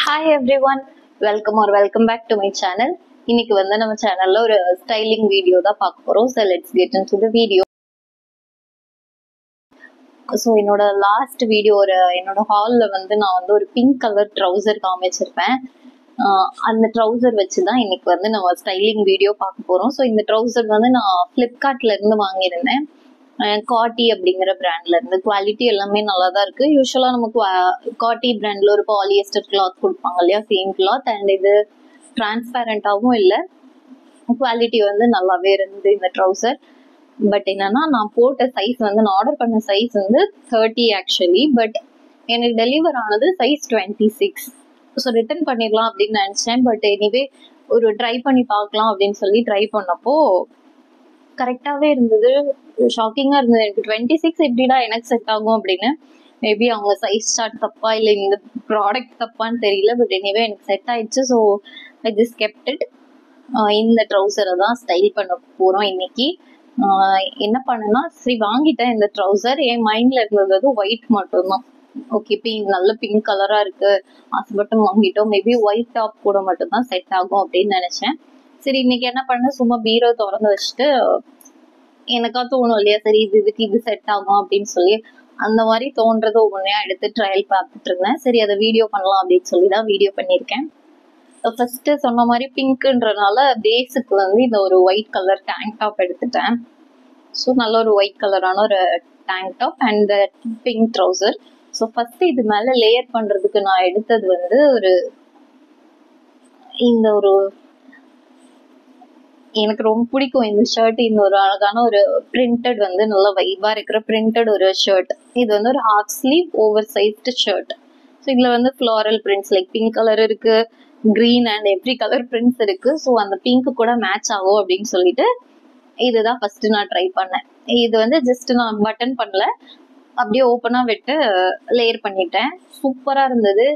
Hi everyone, welcome back to my channel. இன்னைக்கு வந்து நம்ம சேனல்ல ஒரு ஸ்டைலிங் வீடியோ தான் பார்க்க போறோம். So let's get into the video. So என்னோட லாஸ்ட் வீடியோ என்னோட ஹாலில் வந்து நான் வந்து ஒரு பிங்க் கலர் ட்ரௌசர் காமிச்சிருப்பேன். அந்த ட்ரௌசர் வச்சு தான் இன்னைக்கு வந்து நம்ம ஸ்டைலிங் வீடியோ பார்க்க போகிறோம். ஸோ இந்த ட்ரௌசர் வந்து நான் ஃப்ளிப்கார்ட்லேருந்து வாங்கியிருந்தேன். காட்டி அப்படிங்கிற பிராண்ட்ல இருந்து. குவாலிட்டி எல்லாமே நல்லா தான் இருக்கு. யூஸ்வலா நமக்கு காட்டி பிராண்ட்ல ஒரு பாலியஸ்டர் கிளாத் கொடுப்பாங்க இல்லையா, சேம் கிளாத். அண்ட் இது டிரான்ஸ்பேரண்டாகவும் இல்லை, குவாலிட்டி வந்து நல்லாவே இருந்தது இந்த ட்ரௌசர். பட் என்னன்னா, நான் போட்ட சைஸ் வந்து நான் ஆர்டர் பண்ண சைஸ் வந்து 30 ஆக்சுவலி. பட் எனக்கு டெலிவர் ஆனது சைஸ் 26. ஸோ ரிட்டர்ன் பண்ணிடலாம் அப்படின்னு நினச்சேன். பட் எனிவே ஒரு ட்ரை பண்ணி பார்க்கலாம் அப்படின்னு சொல்லி ட்ரை பண்ணப்போ கரெக்டாகவே இருந்தது. ஷாக்கிங்காக இருந்தது. எனக்கு 26 எப்படிடா எனக்கு செட் ஆகும் அப்படின்னு. மேபி அவங்க சைஸ் சார்ட் தப்பா இல்லை இந்த ப்ராடக்ட் தப்பான்னு தெரியல. பட் எனிவே எனக்கு செட் ஆயிடுச்சு. So I just kept it. இந்த ட்ரௌசரை தான் ஸ்டைல் பண்ண போகிறோம் இன்னைக்கு. என்ன பண்ணுன்னா, சரி வாங்கிட்டேன் இந்த ட்ரௌசர். என் மைண்டில் இருந்தது வந்து ஒயிட் மட்டும்தான். ஓகே, நல்ல பிங்க் கலராக இருக்குது, ஆசைப்பட்டு வாங்கிட்டோம். மேபி ஒயிட் டாப் கூட மட்டும்தான் செட் ஆகும் அப்படின்னு நினச்சேன். சரி இன்னைக்கு என்ன பண்ண, சும்மா பீரோ திறந்து வச்சுட்டு எனக்கா தோணும் இல்லையா, சரி இதுக்கு இது செட் ஆகும் அப்படின்னு சொல்லி அந்த மாதிரி தோன்றது ஒவ்வொன்றையா எடுத்து ட்ரையல் பார்த்துட்டு இருந்தேன். சரி அதை வீடியோ பண்ணலாம் அப்படின்னு சொல்லி தான் வீடியோ பண்ணியிருக்கேன். ஃபர்ஸ்ட் சொன்ன மாதிரி பிங்க்ன்றனால பேஸுக்கு வந்து இந்த ஒரு ஒயிட் கலர் டேங்க் டாப் எடுத்துட்டேன். ஸோ நல்ல ஒரு ஒயிட் கலரான ஒரு tank top and pink trouser. So first இது மேலே லேயர் பண்ணுறதுக்கு நான் எடுத்தது வந்து இந்த ஒரு எனக்கு ரொம்ப பிடிக்கும் இந்த ஷர்ட். இந்த ஒரு அழகான ஒரு பிரிண்டட் வந்து நல்ல வைபா இருக்கிற பிரிண்டட் ஒரு ஷர்ட். இது வந்து ஒரு half sleeve over sized shirt. So இதுல வந்து floral prints like pink colour இருக்கு, green and every colour prints இருக்கு. ஸோ அந்த பிங்க் கூட மேட்ச் ஆகும் அப்படின்னு சொல்லிட்டு இதுதான் ஃபர்ஸ்ட் நான் ட்ரை பண்ணேன். இது வந்து ஜஸ்ட் நான் பட்டன் பண்ணல, அப்படியே ஓப்பனா விட்டு லேயர் பண்ணிட்டேன். சூப்பரா இருந்தது.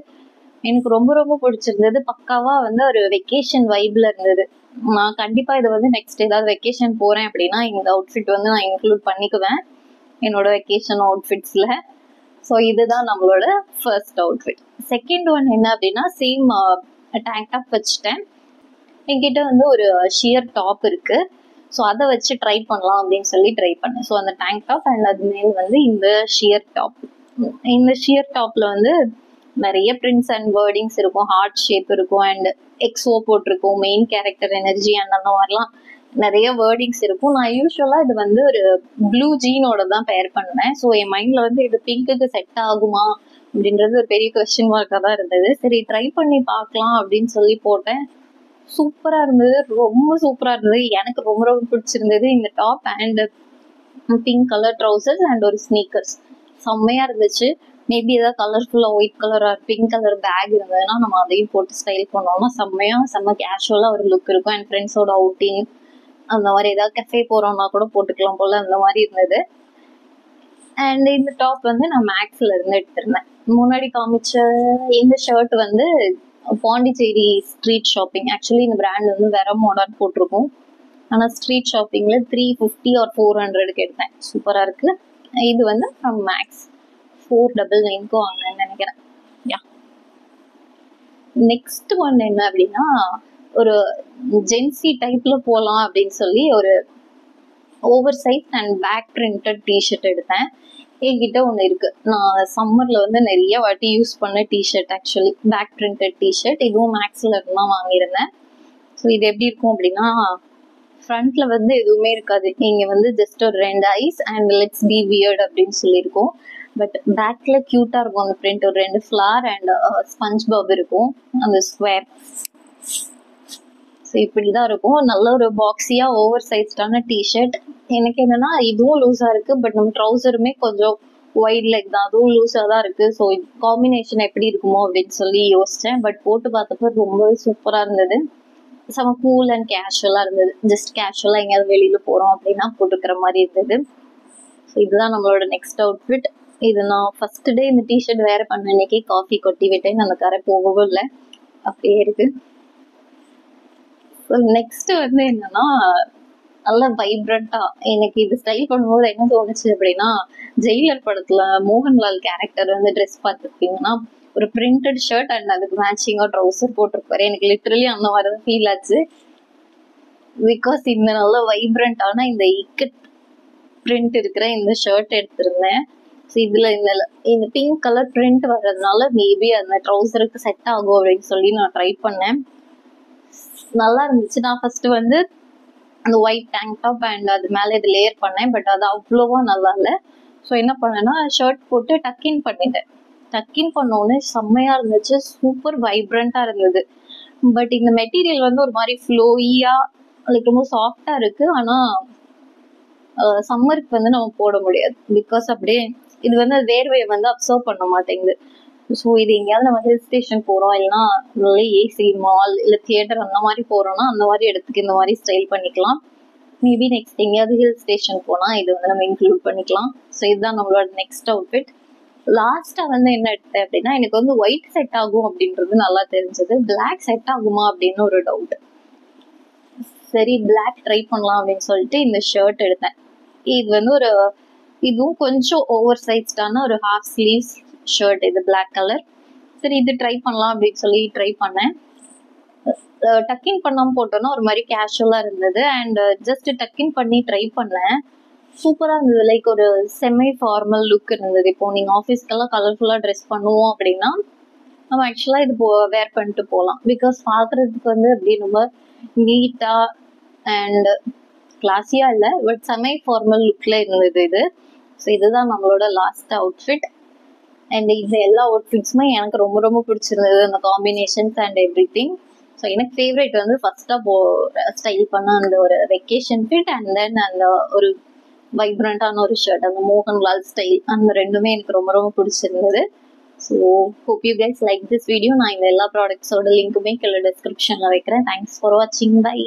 எனக்கு ரொம்ப ரொம்ப பிடிச்சிருந்தது. பக்காவா வந்து ஒரு வெக்கேஷன் வைப்ல இருந்தது. நான் கண்டிப்பா இது வந்து நெக்ஸ்ட் ஏதாவது வெக்கேஷன் போறேன் அப்படின்னா இந்த அவுட்ஃபிட் வந்து நான் இன்க்ளூட் பண்ணிக்குவேன் என்னோட வெக்கேஷன் அவுட்ஃபிட்ஸ்ல. ஸோ இதுதான் நம்மளோட ஃபர்ஸ்ட் அவுட்ஃபிட். செகண்ட் ஒன் என்ன அப்படின்னா, சேம் டேங்க் டாப் வச்சுட்டேன். என்கிட்ட வந்து ஒரு ஷியர் டாப் இருக்கு. ஸோ அதை வச்சு ட்ரை பண்ணலாம் அப்படின்னு சொல்லி ட்ரை பண்ணேன். ஸோ அந்த டேங்க் டாப் அண்ட் அது மேல் வந்து இந்த ஷியர் டாப். இந்த ஷியர் டாப்ல வந்து நிறைய பிரிண்ட்ஸ் அண்ட் வேர்டிங்ஸ் இருக்கும், ஹார்ட் ஷேப் இருக்கும் அண்ட் எக்ஸோ போட்டிருக்கும், மெயின் கேரக்டர் எனர்ஜி அண்ட் அந்த மாதிரிலாம் நிறைய வேர்டிங்ஸ் இருக்கும். நான் யூஸ்வலா இது வந்து ஒரு ப்ளூ ஜீனோட தான் பேர் பண்ணுவேன். ஸோ என் மைண்ட்ல வந்து இது பிங்க்குக்கு செட் ஆகுமா அப்படின்றது ஒரு பெரிய கொஸ்டின் மார்க்காக தான் இருந்தது. சரி ட்ரை பண்ணி பார்க்கலாம் அப்படின்னு சொல்லி போட்டேன். சூப்பரா இருந்தது, ரொம்ப சூப்பரா இருந்தது. எனக்கு ரொம்ப ரொம்ப பிடிச்சிருந்தது இந்த top and pink colour trousers and ஒரு ஸ்னீக்கர்ஸ். செம்மையா இருந்துச்சு. மேபி ஏதாவது கலர்ஃபுல்லா white colour or pink colour bag இருந்ததுன்னா நம்ம அதையும் போட்டு ஸ்டைல் பண்ணோம்னா செம்ம கேஷுவலா ஒரு லுக் இருக்கும். அண்ட் ஃப்ரெண்ட்ஸோட அவுட்டிங் அந்த மாதிரி ஏதாவது கஃபே போறோம்னா கூட போட்டுக்கலாம் போல அந்த மாதிரி இருந்தது. அண்ட் இந்த டாப் வந்து நான் மேக்ஸ்ல இருந்து எடுத்திருந்தேன். முன்னாடி காமிச்ச இந்த ஷர்ட் வந்து பாண்டிச்சேரி ஸ்ட்ரீட் ஷாப்பிங். ஆக்சுவலி இந்த பிராண்ட் வந்து வேற மாடர்ன் போட்டிருக்கும், ஆனால் ஸ்ட்ரீட் ஷாப்பிங்ல 350 or 400க்கு எடுத்தேன். சூப்பரா இருக்கு. இது வந்து ஃப்ரம் மேக்ஸ் 499க்கு வாங்கினேன்னு நினைக்கிறேன். யா, நெக்ஸ்ட் ஒன் என்ன அப்படின்னா, ஒரு ஜென்சி டைப்ல போகலாம் அப்படின்னு சொல்லி ஒரு over size and back printed tshirt எடுத்தேன். என்கிட்ட ஒன்று இருக்கு. நான் சம்மர்ல வந்து நிறைய வாட்டி யூஸ் பண்ண tshirt, actually back printed tshirt. இதுவும் மேக்ஸ்ல இருந்து தான் வாங்கியிருந்தேன். ஸோ இது எப்படி இருக்கும் அப்படின்னா, ஃப்ரண்ட்ல வந்து எதுவுமே இருக்காது. நீங்க வந்து ஜஸ்ட் ஒரு 2 eyes and let's be weird அப்படின்னு சொல்லியிருக்கோம். பட் பேக்ல கியூட்டா இருக்கும் அந்த பிரிண்ட். ஒரு 2 ஃபிளார் அண்ட் ஸ்பஞ்ச் பாப் இருக்கும் அந்த ஸ்கொயர். ஸோ இப்படிதான் இருக்கும். நல்ல ஒரு பாக்ஸியா ஓவர் சைஸ்டான டிஷர்ட். எனக்கு என்னன்னா, இதுவும் லூஸா இருக்கு, பட் நம்ம ட்ரௌசருமே கொஞ்சம் ஒயிட் லெக் தான், அதுவும் லூஸா தான் இருக்கு. ஸோ காம்பினேஷன் எப்படி இருக்குமோ அப்படின்னு சொல்லி யோசிச்சேன். பட் போட்டு பார்த்தப்ப ரொம்பவே சூப்பரா இருந்தது. செம கூல் அண்ட் கேஷுவலா இருந்தது. ஜஸ்ட் கேஷுவலா எங்கேயாவது வெளியில போறோம் அப்படின்னா போட்டுக்கிற மாதிரி இருந்தது. ஸோ இதுதான் நம்மளோட நெக்ஸ்ட் அவுட்ஃபிட். இது நான் ஃபர்ஸ்ட் டே இந்த டிஷர்ட் வேற பண்ண அன்னைக்கே காஃபி கொட்டி விட்டேன். அந்த கரை போகவும் இல்லை, அப்படியே இருக்கு. ஸோ நெக்ஸ்ட் வந்து என்னன்னா, நல்ல வைப்ரண்டா எனக்கு இது ஸ்டைல் பண்ணும்போது என்ன தோணுச்சு அப்படின்னா, ஜெயிலர் படத்துல மோகன்லால் கேரக்டர் வந்து ட்ரெஸ் பார்த்துருப்பீங்கன்னா ஒரு பிரிண்டட் ஷர்ட் அண்ட் அதுக்கு மேட்சிங்காக ட்ரௌசர் போட்டிருப்பாரு. எனக்கு லிட்டரலி அந்த மாதிரி தான் ஃபீல் ஆச்சு. பிகாஸ் இந்த நல்ல வைப்ரண்டான இந்த இக்கட் பிரிண்ட் இருக்கிற இந்த ஷர்ட் எடுத்திருந்தேன். ஸோ இதில் இந்த பிங்க் கலர் பிரிண்ட் வர்றதுனால மேபி அந்த ட்ரௌசருக்கு செட் ஆகும் அப்படின்னு சொல்லி நான் ட்ரை பண்ணேன். நல்லா இருந்துச்சு. நான் ஃபர்ஸ்ட் வந்து அந்த ஒயிட் டேங்க் டாப் அண்ட் அது மேலே இது லேயர் பண்ணேன். பட் அது அவ்வளோவா நல்லா இல்லை. ஸோ என்ன பண்ணேன்னா ஷர்ட் போட்டு டக்கின் பண்ணிட்டேன். டக்கின் பண்ணோடனே செம்மையாக இருந்துச்சு. சூப்பர் வைப்ரண்ட்டாக இருந்தது. பட் இந்த மெட்டீரியல் வந்து ஒரு மாதிரி ஃப்ளோயியாக லைக் ரொம்ப சாஃப்டாக இருக்குது. ஆனால் சம்மருக்கு வந்து நம்ம போட முடியாது. பிகாஸ் அப்படியே இது வந்து வேர்வையை வந்து அப்சர்வ் பண்ண மாட்டேங்குது. ஸோ இது எங்கேயாவது நம்ம ஹில் ஸ்டேஷன் போகிறோம், இல்லைன்னா நல்ல ஏசி மால் இல்லை தியேட்டர் அந்த மாதிரி போகிறோம்னா அந்த மாதிரி இடத்துக்கு இந்த மாதிரி ஸ்டைல் பண்ணிக்கலாம். மேபி நெக்ஸ்ட் எங்கேயாவது ஹில் ஸ்டேஷன் போனால் இது வந்து நம்ம இன்க்ளூட் பண்ணிக்கலாம். ஸோ இதுதான் நம்மளோட நெக்ஸ்ட் அவுட்ஃபிட். லாஸ்ட்டாக வந்து என்ன எடுத்தேன் அப்படின்னா, எனக்கு வந்து ஒயிட் செட் ஆகும் அப்படின்றது நல்லா தெரிஞ்சது. பிளாக் செட் ஆகுமா அப்படின்னு ஒரு டவுட். சரி பிளாக் ட்ரை பண்ணலாம் அப்படின்னு சொல்லிட்டு இந்த ஷர்ட் எடுத்தேன். இது வந்து இதுவும் கொஞ்சம் ஓவர் சைஸ்டான ஒரு ஹாஃப் ஸ்லீவ்ஸ் ஷர்ட். இது பிளாக் கலர். சரி இது ட்ரை பண்ணலாம் அப்படின்னு சொல்லி ட்ரை பண்ணேன். டக்கின் பண்ணாமல் போட்டோன்னா ஒரு மாதிரி கேஷுவலாக இருந்தது. அண்ட் ஜஸ்ட் டக்கின் பண்ணி ட்ரை பண்ணேன். சூப்பராக இருந்தது. லைக் ஒரு செமி ஃபார்மல் லுக் இருந்தது. இப்போ நீங்கள் ஆஃபீஸ்க்கெல்லாம் கலர்ஃபுல்லாக ட்ரெஸ் பண்ணுவோம் அப்படின்னா நம்ம ஆக்சுவலாக இது வேர் பண்ணிட்டு போகலாம். பிகாஸ் பார்க்குறதுக்கு வந்து அப்படி ரொம்ப நீட்டாக அண்ட் கிளாஸியாக இல்லை, பட் செமி ஃபார்மல் லுக்கில் இருந்தது இது. ஸோ இதுதான் நம்மளோட லாஸ்ட் அவுட்ஃபிட். அண்ட் இந்த எல்லா அவுட்ஃபிட்ஸுமே எனக்கு ரொம்ப ரொம்ப பிடிச்சிருந்தது, அந்த combinations and every thing. So எனக்கு ஃபேவரட் வந்து ஃபர்ஸ்ட்டாக ஸ்டைல் பண்ண அந்த ஒரு வெக்கேஷன் ஃபிட் அண்ட் தென் அந்த ஒரு வைப்ரண்டான ஒரு ஷர்ட், அந்த மோகன்லால் ஸ்டைல், அந்த ரெண்டுமே எனக்கு ரொம்ப ரொம்ப பிடிச்சிருந்தது. So hope you guys like this video. நான் இந்த எல்லா ப்ராடக்ட்ஸோட லிங்க்குமே கீழே டிஸ்கிரிப்ஷனில் வைக்கிறேன். தேங்க்ஸ் ஃபார் வாட்சிங். பை.